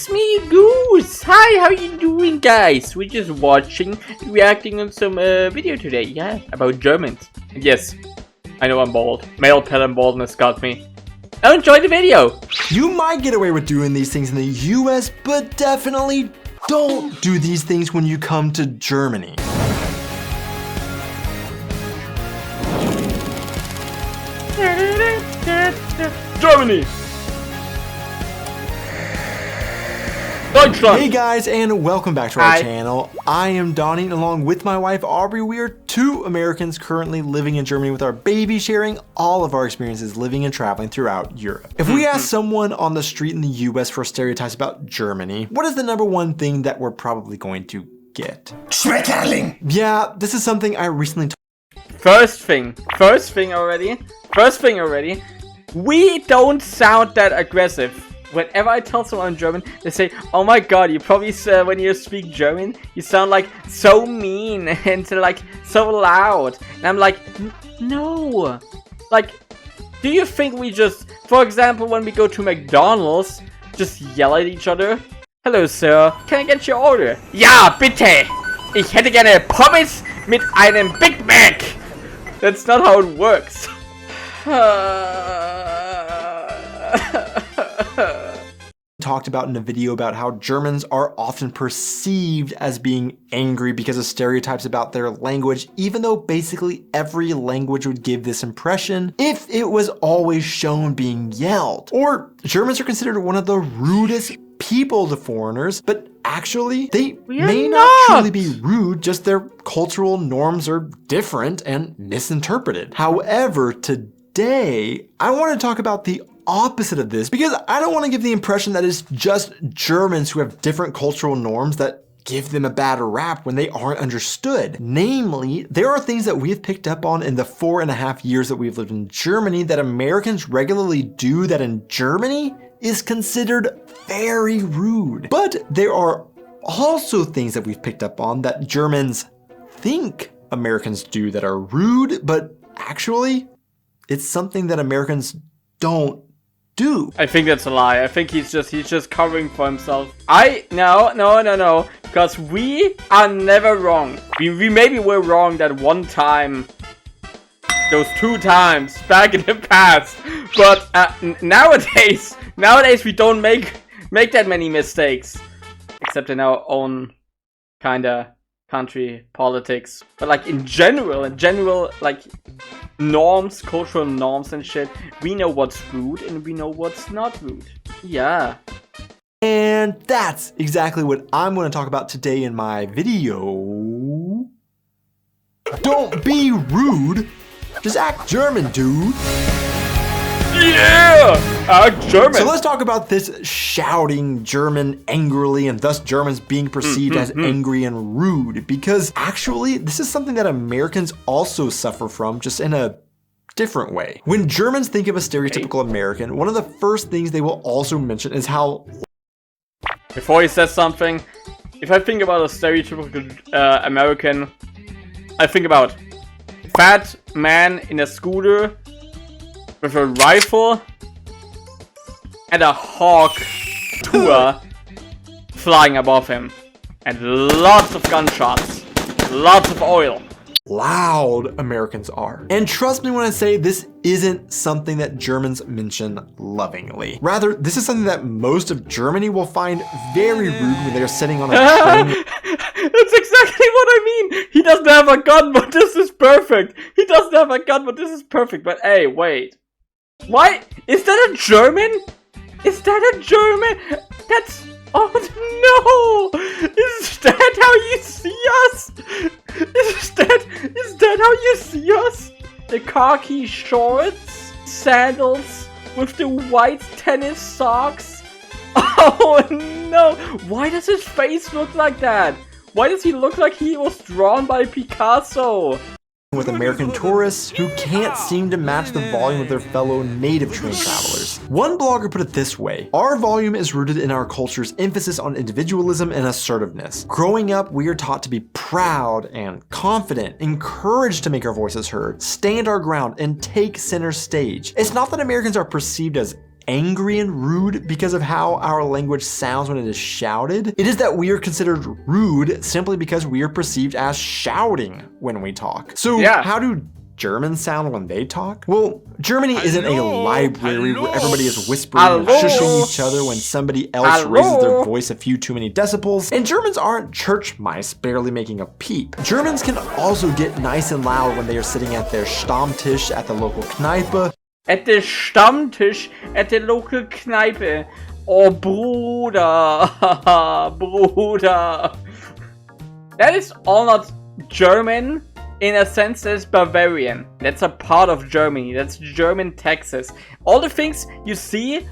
it's me, Goose. Hi, how you doing, guys? We're just watching, reacting on some video today, yeah, about Germans. And yes, I know I'm bald. Male pattern baldness got me. Now enjoy the video. You might get away with doing these things in the US, but definitely don't do these things when you come to Germany. Germany! Deutschland! Hey guys, and welcome back to our channel. I am Donnie, and along with my wife Aubrey, we are two Americans currently living in Germany with our baby, sharing all of our experiences living and traveling throughout Europe. If we ask someone on the street in the US for stereotypes about Germany, what is the number one thing that we're probably going to get? Schmetterling! Yeah, this is something I recently First thing already, we don't sound that aggressive. Whenever I tell someone I'm German, they say, oh my god, you probably, when you speak German, you sound like so mean and like so loud. And I'm like, no. Like, do you think we just, for example, when we go to McDonald's, just yell at each other? Hello, sir. Can I get your order? Ja, bitte. Ich hätte gerne Pommes mit einem Big Mac. That's not how it works. talked about in a video about how Germans are often perceived as being angry because of stereotypes about their language, even though basically every language would give this impression if it was always shown being yelled. Or Germans are considered one of the rudest people to foreigners, but actually they may not truly be rude, just their cultural norms are different and misinterpreted. However, today I want to talk about the opposite of this, because I don't want to give the impression that it's just Germans who have different cultural norms that give them a bad rap when they aren't understood. Namely, there are things that we've picked up on in the 4.5 years that we've lived in Germany that Americans regularly do that in Germany is considered very rude. But there are also things that we've picked up on that Germans think Americans do that are rude, but actually it's something that Americans don't do. I think that's a lie. I think he's just covering for himself. No, because we are never wrong. We maybe were wrong that one time, those 2 times back in the past, but nowadays we don't make that many mistakes, except in our own kinda country politics. But like in general, like norms, cultural norms and shit, we know what's rude and we know what's not rude. Yeah. And that's exactly what I'm going to talk about today in my video. Don't be rude, just act German, dude. Yeah! Act German! So let's talk about this shouting German angrily and thus Germans being perceived as angry and rude, because actually this is something that Americans also suffer from, just in a different way. When Germans think of a stereotypical American, one of the first things they will also mention is how... Before he says something, if I think about a stereotypical American, I think about fat man in a scooter with a rifle and a hawk tour flying above him, and lots of gunshots, lots of oil. Loud Americans are. And trust me when I say this isn't something that Germans mention lovingly. Rather, this is something that most of Germany will find very rude when they're sitting on a train. That's exactly what I mean. He doesn't have a gun, but this is perfect. He doesn't have a gun, but this is perfect. But hey, wait. Why? Is that a German? Is that a German? That's... Oh no! Is that how you see us? Is that how you see us? The khaki shorts, sandals with the white tennis socks? Oh no! Why does his face look like that? Why does he look like he was drawn by Picasso? With American tourists who can't seem to match the volume of their fellow native train travelers. One blogger put it this way: our volume is rooted in our culture's emphasis on individualism and assertiveness. Growing up, we are taught to be proud and confident, encouraged to make our voices heard, stand our ground, and take center stage. It's not that Americans are perceived as angry and rude because of how our language sounds when it is shouted. It is that we are considered rude simply because we are perceived as shouting when we talk. So how do Germans sound when they talk? Well, Germany isn't a library where everybody is whispering and shushing each other when somebody else raises their voice a few too many decibels. And Germans aren't church mice barely making a peep. Germans can also get nice and loud when they are sitting at their Stammtisch at the local Kneipe. At the Stammtisch at the local Kneipe. Oh, Bruder. Bruder. That is all not German. In a sense, that's Bavarian. That's a part of Germany. That's German Texas. All the things you see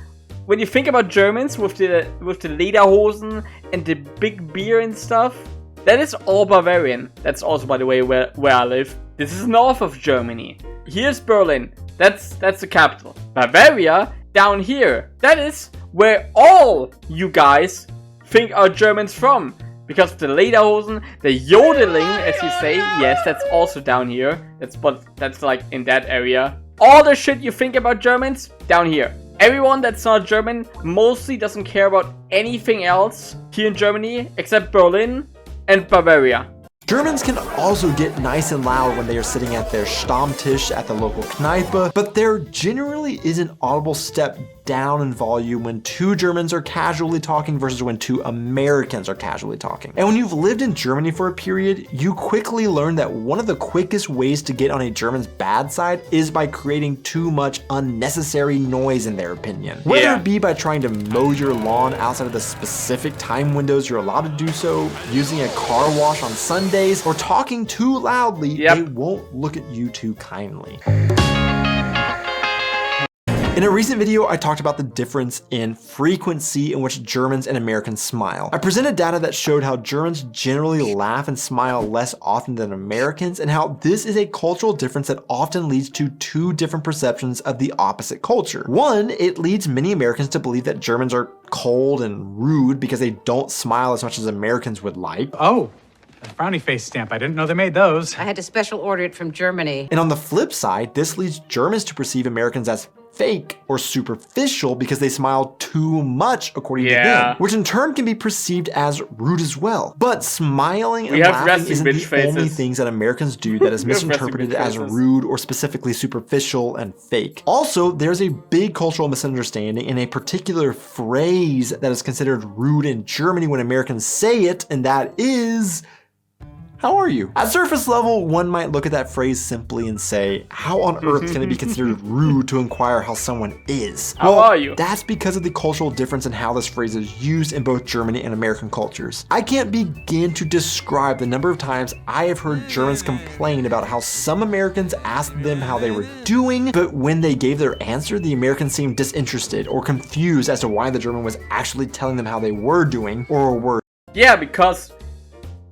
when you think about Germans with the lederhosen and the big beer and stuff, that is all Bavarian. That's also, by the way, where I live. This is north of Germany. Here's Berlin. That's the capital. Bavaria, down here. That is where all you guys think are Germans from. Because of the lederhosen, the yodeling, as you say, yes, that's also down here. That's like in that area. All the shit you think about Germans, down here. Everyone that's not German mostly doesn't care about anything else here in Germany except Berlin and Bavaria. Germans can also get nice and loud when they are sitting at their Stammtisch at the local Kneipe, but there generally is an audible step down in volume when two Germans are casually talking versus when two Americans are casually talking. And when you've lived in Germany for a period, you quickly learn that one of the quickest ways to get on a German's bad side is by creating too much unnecessary noise in their opinion. Whether it be by trying to mow your lawn outside of the specific time windows you're allowed to do so, using a car wash on Sundays, or talking too loudly, they won't look at you too kindly. In a recent video, I talked about the difference in frequency in which Germans and Americans smile. I presented data that showed how Germans generally laugh and smile less often than Americans, and how this is a cultural difference that often leads to two different perceptions of the opposite culture. One, it leads many Americans to believe that Germans are cold and rude because they don't smile as much as Americans would like. Oh. A frowny face stamp. I didn't know they made those. I had to special order it from Germany. And on the flip side, this leads Germans to perceive Americans as fake or superficial because they smile too much according to them, which in turn can be perceived as rude as well. But smiling and laughing isn't the only things that Americans do that is misinterpreted as rude or specifically superficial and fake. Also, there's a big cultural misunderstanding in a particular phrase that is considered rude in Germany when Americans say it, and that is, how are you? At surface level, one might look at that phrase simply and say, how on earth can it be considered rude to inquire how someone is? How are you? That's because of the cultural difference in how this phrase is used in both Germany and American cultures. I can't begin to describe the number of times I have heard Germans complain about how some Americans asked them how they were doing, but when they gave their answer, the Americans seemed disinterested or confused as to why the German was actually telling them how they were doing or were. Yeah, because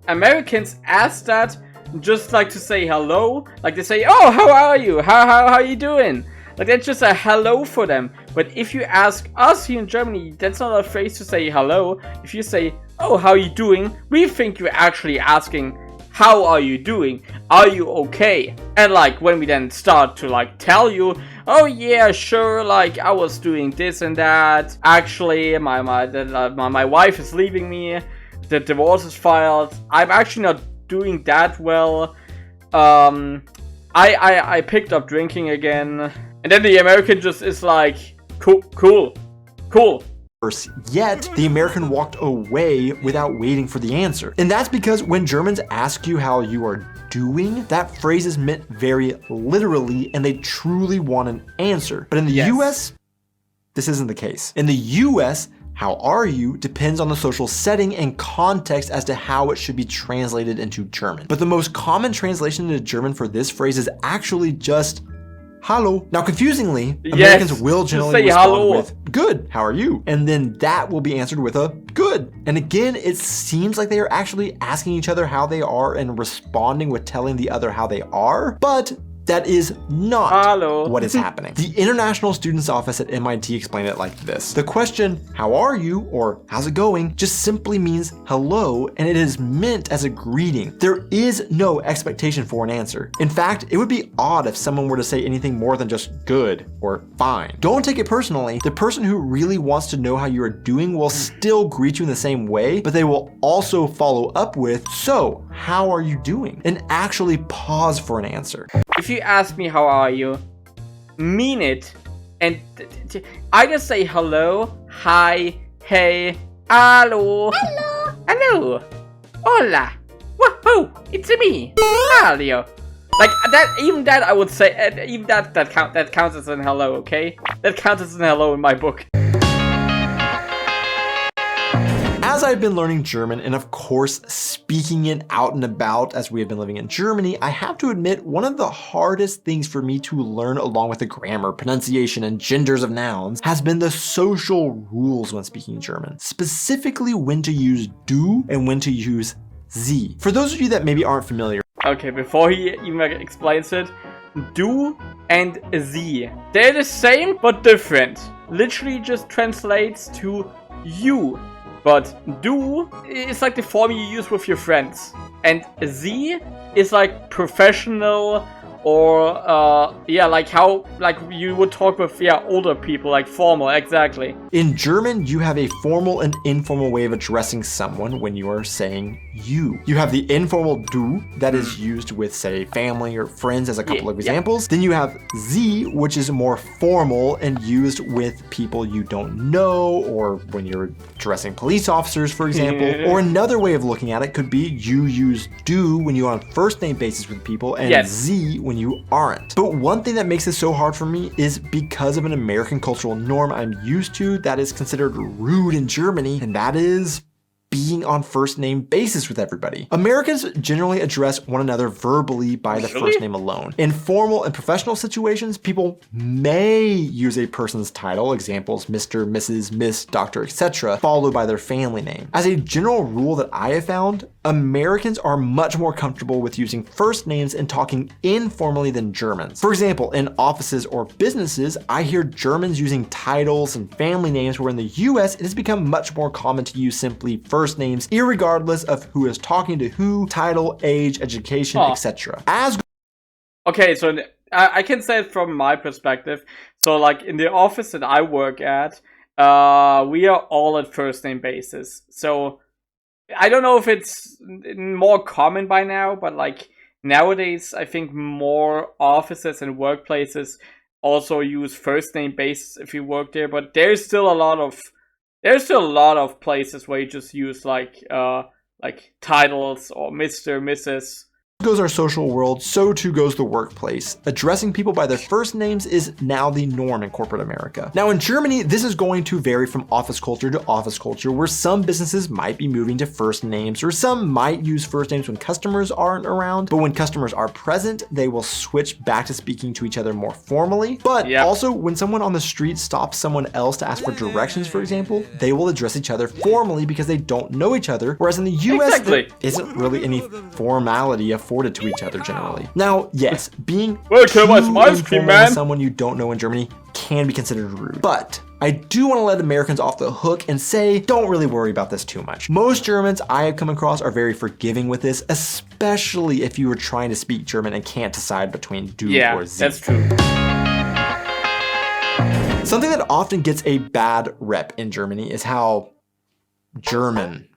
Americans ask that just like to say hello. Like they say, oh, how are you? How are you doing? Like that's just a hello for them. But if you ask us here in Germany, that's not a phrase to say hello. If you say, oh, how are you doing? We think you're actually asking, how are you doing? Are you okay? And like when we then start to like tell you, oh yeah, sure, like I was doing this and that. Actually, my wife is leaving me. The divorce is filed. I'm actually not doing that well. I picked up drinking again. And then the American just is like, cool. Yet, the American walked away without waiting for the answer. And that's because when Germans ask you how you are doing, that phrase is meant very literally and they truly want an answer. But in the US, this isn't the case. In the US, how are you depends on the social setting and context as to how it should be translated into German. But the most common translation into German for this phrase is actually just hallo. Now, confusingly, Americans will generally respond with good, how are you? And then that will be answered with a good. And again, it seems like they are actually asking each other how they are and responding with telling the other how they are. But That is not Hello. what is happening. The International Students Office at MIT explained it like this. The question, how are you, or how's it going, just simply means hello, and it is meant as a greeting. There is no expectation for an answer. In fact, it would be odd if someone were to say anything more than just good or fine. Don't take it personally. The person who really wants to know how you are doing will still greet you in the same way, but they will also follow up with, so, how are you doing? And actually pause for an answer. If you ask me how are you, mean it, and either say hello, hi, hey, hello, hello, hola, woohoo, it's me, Mario. Like that, even that I would say, even that counts as an hello, okay? That counts as an hello in my book. As I've been learning German and of course speaking it out and about as we have been living in Germany, I have to admit one of the hardest things for me to learn along with the grammar, pronunciation, and genders of nouns has been the social rules when speaking German. Specifically when to use du and when to use sie. For those of you that maybe aren't familiar. Okay, before he even explains it, du and sie. They're the same but different. Literally just translates to you. But du is like the form you use with your friends. And sie is like professional or yeah, like how you would talk with older people, like formal, exactly. In German, you have a formal and informal way of addressing someone when you are saying you. You have the informal du that is used with, say, family or friends as a couple of examples. Then you have sie, which is more formal and used with people you don't know, or when you're addressing police officers, for example. Or another way of looking at it could be you use du when you're on first name basis with people and sie when you aren't. But one thing that makes this so hard for me is because of an American cultural norm I'm used to that is considered rude in Germany, and that is being on first name basis with everybody. Americans generally address one another verbally by the first name alone. In formal and professional situations, people may use a person's title, examples Mr., Mrs., Miss, Doctor, etc., followed by their family name. As a general rule that I have found, Americans are much more comfortable with using first names and talking informally than Germans. For example, in offices or businesses, I hear Germans using titles and family names, where in the US, it has become much more common to use simply first names, irregardless of who is talking to who, title, age, education, etc. Okay, so I can say it from my perspective. So like in the office that I work at, we are all at first name basis. So I don't know if it's more common by now, but like nowadays, I think more offices and workplaces also use first name basis if you work there. But there's still a lot of places where you just use like titles or Mr., Mrs. Goes our social world, so too goes the workplace. Addressing people by their first names is now the norm in corporate America. Now in Germany, this is going to vary from office culture to office culture, where some businesses might be moving to first names, or some might use first names when customers aren't around, but when customers are present, they will switch back to speaking to each other more formally. But also, when someone on the street stops someone else to ask for directions, for example, they will address each other formally because they don't know each other, whereas in the US, there isn't really any formality afforded to each other generally. Now, yes, being too informal with someone you don't know in Germany can be considered rude, but I do want to let Americans off the hook and say, don't really worry about this too much. Most Germans I have come across are very forgiving with this, especially if you are trying to speak German and can't decide between du or sie. That's true. Something that often gets a bad rep in Germany is how Germans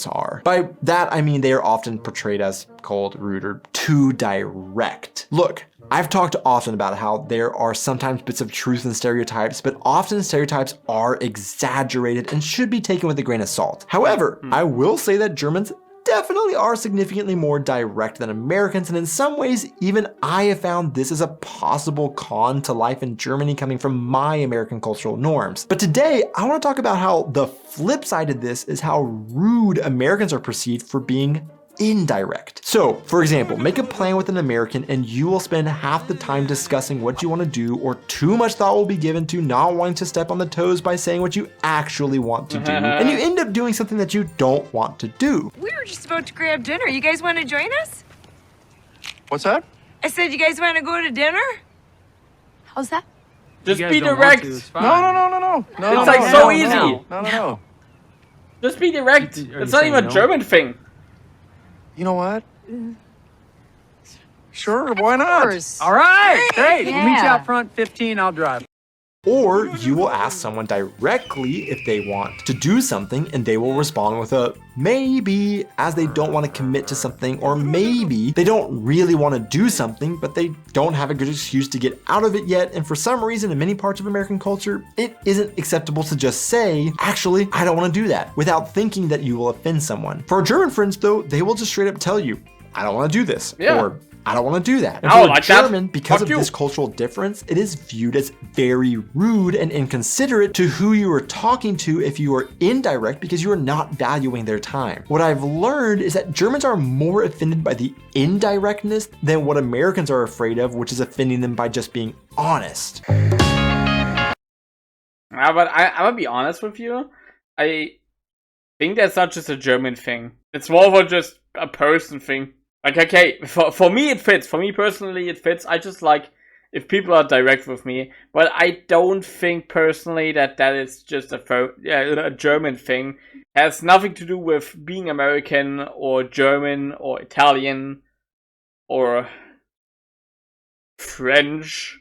are. By that, I mean they are often portrayed as cold, rude, or too direct. Look, I've talked often about how there are sometimes bits of truth in stereotypes, but often stereotypes are exaggerated and should be taken with a grain of salt. However, I will say that Germans definitely are significantly more direct than Americans, and in some ways, even I have found this is a possible con to life in Germany coming from my American cultural norms. But today, I want to talk about how the flip side of this is how rude Americans are perceived for being indirect. So, for example, make a plan with an American and you will spend half the time discussing what you want to do, or too much thought will be given to not wanting to step on the toes by saying what you actually want to do, and you end up doing something that you don't want to do. We were just about to grab dinner. You guys want to join us? What's that? I said, you guys want to go to dinner? How's that? Just You guys be don't want direct. to, it's fine. No. It's like so easy. No. Just be direct. Are you It's not saying even a no? German thing. You know what? Sure, why not? All right, great. We'll meet you Yeah. out front. 15, I'll drive. Or you will ask someone directly if they want to do something and they will respond with a maybe, as they don't want to commit to something, or maybe they don't really want to do something but they don't have a good excuse to get out of it yet, and for some reason in many parts of American culture it isn't acceptable to just say, actually I don't want to do that, without thinking that you will offend someone. For our German friends though, they will just straight up tell you, I don't want to do this, Yeah. or I don't want to do that. And I don't for a like that. German, because Fuck of you. this cultural difference, it is viewed as very rude and inconsiderate to who you are talking to if you are indirect, because you are not valuing their time. What I've learned is that Germans are more offended by the indirectness than what Americans are afraid of, which is offending them by just being honest. But I'm gonna be honest with you. I think that's not just a German thing. It's more of a just a person thing. Like, okay, for me it fits. For me personally it fits. I just like if people are direct with me. But I don't think personally that is just a German thing. It has nothing to do with being American or German or Italian or French.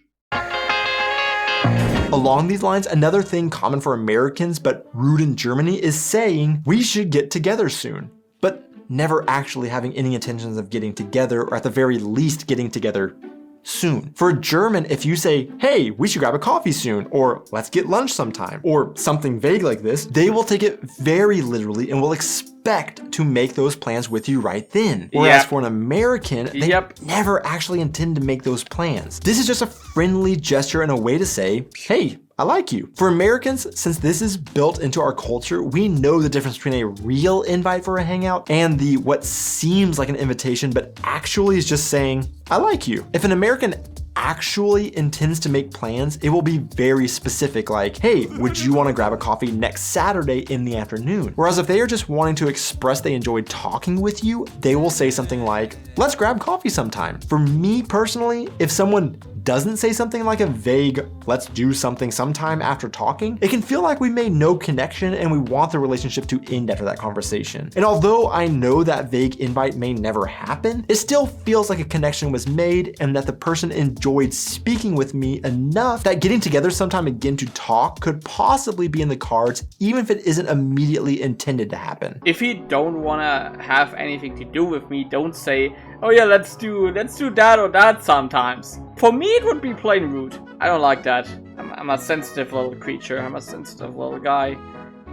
Along these lines, another thing common for Americans but rude in Germany is saying we should get together soon, but never actually having any intentions of getting together, or at the very least getting together soon. For a German, if you say, hey, we should grab a coffee soon, or let's get lunch sometime, or something vague like this, they will take it very literally and will expect to make those plans with you right then. Whereas for an American, they never actually intend to make those plans. This is just a friendly gesture and a way to say, hey, I like you. For Americans, since this is built into our culture, we know the difference between a real invite for a hangout and the what seems like an invitation but actually is just saying, I like you. If an American actually intends to make plans, it will be very specific, like, hey, would you want to grab a coffee next Saturday in the afternoon? Whereas if they are just wanting to express they enjoyed talking with you, they will say something like, let's grab coffee sometime. For me personally, if someone doesn't say something like a vague, let's do something sometime after talking, it can feel like we made no connection and we want the relationship to end after that conversation. And although I know that vague invite may never happen, it still feels like a connection was made and that the person enjoyed speaking with me enough that getting together sometime again to talk could possibly be in the cards, even if it isn't immediately intended to happen. If you don't wanna have anything to do with me, don't say, oh yeah, let's do that or that sometimes. For me, it would be plain rude. I don't like that. I'm a sensitive little creature. I'm a sensitive little guy.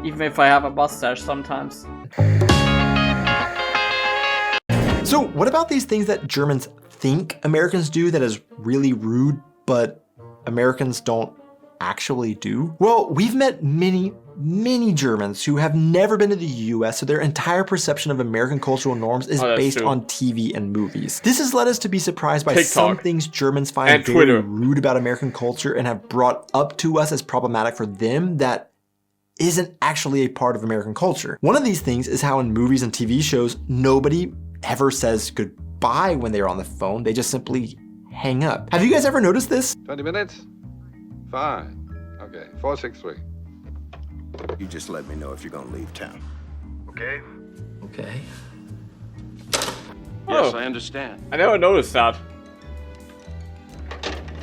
Even if I have a mustache sometimes. So what about these things that Germans think Americans do that is really rude, but Americans don't actually do? Well, we've met many Germans who have never been to the US, so their entire perception of American cultural norms is based on TV and movies. This has led us to be surprised by some things Germans find very rude about American culture and have brought up to us as problematic for them that isn't actually a part of American culture. One of these things is how in movies and TV shows, nobody ever says goodbye when they're on the phone. They just simply hang up. Have you guys ever noticed this? 20 minutes? Fine. Okay, 463. You just let me know if you're gonna leave town. Okay. Okay. Yes, I understand. I never noticed that.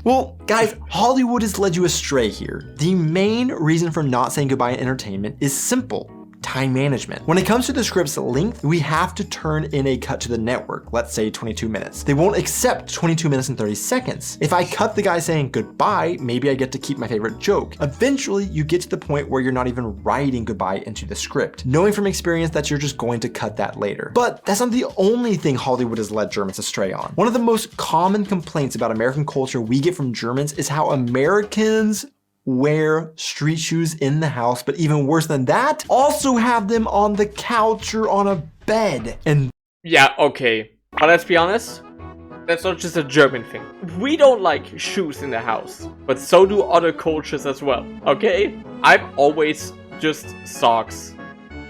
Well, guys, Hollywood has led you astray here. The main reason for not saying goodbye in entertainment is simple. Time management. When it comes to the script's length, we have to turn in a cut to the network, let's say 22 minutes. They won't accept 22 minutes and 30 seconds. If I cut the guy saying goodbye, maybe I get to keep my favorite joke. Eventually, you get to the point where you're not even writing goodbye into the script, knowing from experience that you're just going to cut that later. But that's not the only thing Hollywood has led Germans astray on. One of the most common complaints about American culture we get from Germans is how Americans wear street shoes in the house, but even worse than that, also have them on the couch or on a bed. And yeah, okay. But let's be honest, that's not just a German thing. We don't like shoes in the house, but so do other cultures as well, okay? I'm always just socks.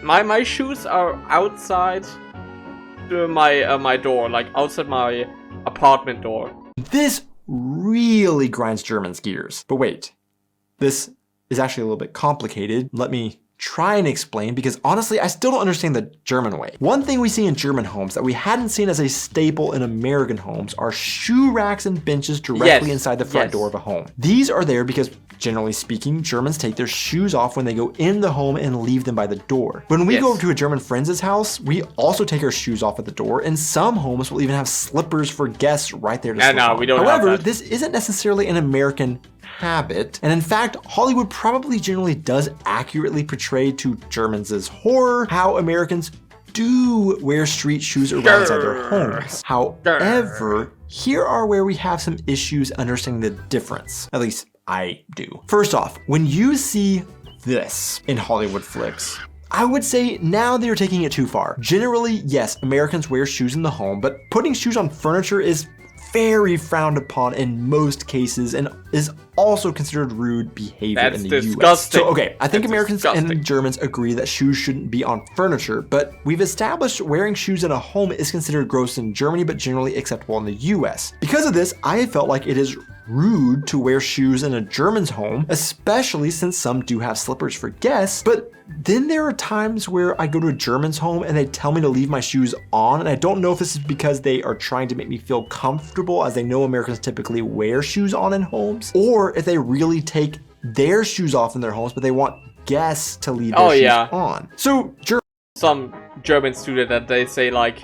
My shoes are outside my door, like outside my apartment door. This really grinds Germans' gears. But wait, this is actually a little bit complicated. Let me try and explain, because honestly, I still don't understand the German way. One thing we see in German homes that we hadn't seen as a staple in American homes are shoe racks and benches directly inside the front door of a home. These are there because, generally speaking, Germans take their shoes off when they go in the home and leave them by the door. When we go over to a German friend's house, we also take our shoes off at the door, and some homes will even have slippers for guests right there to slip on. we don't have However, that. this isn't necessarily an American habit, and in fact, Hollywood probably generally does accurately portray to Germans' horror how Americans do wear street shoes around inside their homes. However, here are where we have some issues understanding the difference. At least I do. First off, when you see this in Hollywood flicks, I would say now they're taking it too far. Generally, yes, Americans wear shoes in the home, but putting shoes on furniture is very frowned upon in most cases and is also considered rude behavior in the US. So okay, I think Americans and Germans agree that shoes shouldn't be on furniture, but we've established wearing shoes in a home is considered gross in Germany, but generally acceptable in the US. Because of this, I felt like it is rude to wear shoes in a German's home, especially since some do have slippers for guests, but then there are times where I go to a German's home and they tell me to leave my shoes on, and I don't know if this is because they are trying to make me feel comfortable as they know Americans typically wear shoes on in homes, or if they really take their shoes off in their homes but they want guests to leave their shoes on. So some Germans do that they say like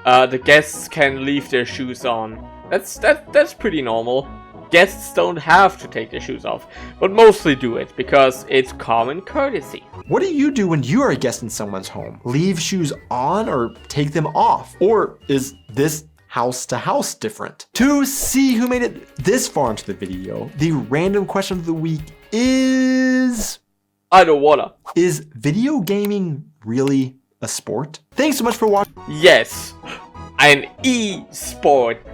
the guests can leave their shoes on. That's pretty normal. Guests don't have to take their shoes off, but mostly do it because it's common courtesy. What do you do when you are a guest in someone's home? Leave shoes on or take them off? Or is this house to house different? To see who made it this far into the video, the random question of the week is... I don't wanna. Is video gaming really a sport? Thanks so much for watching. Yes, an e-sport.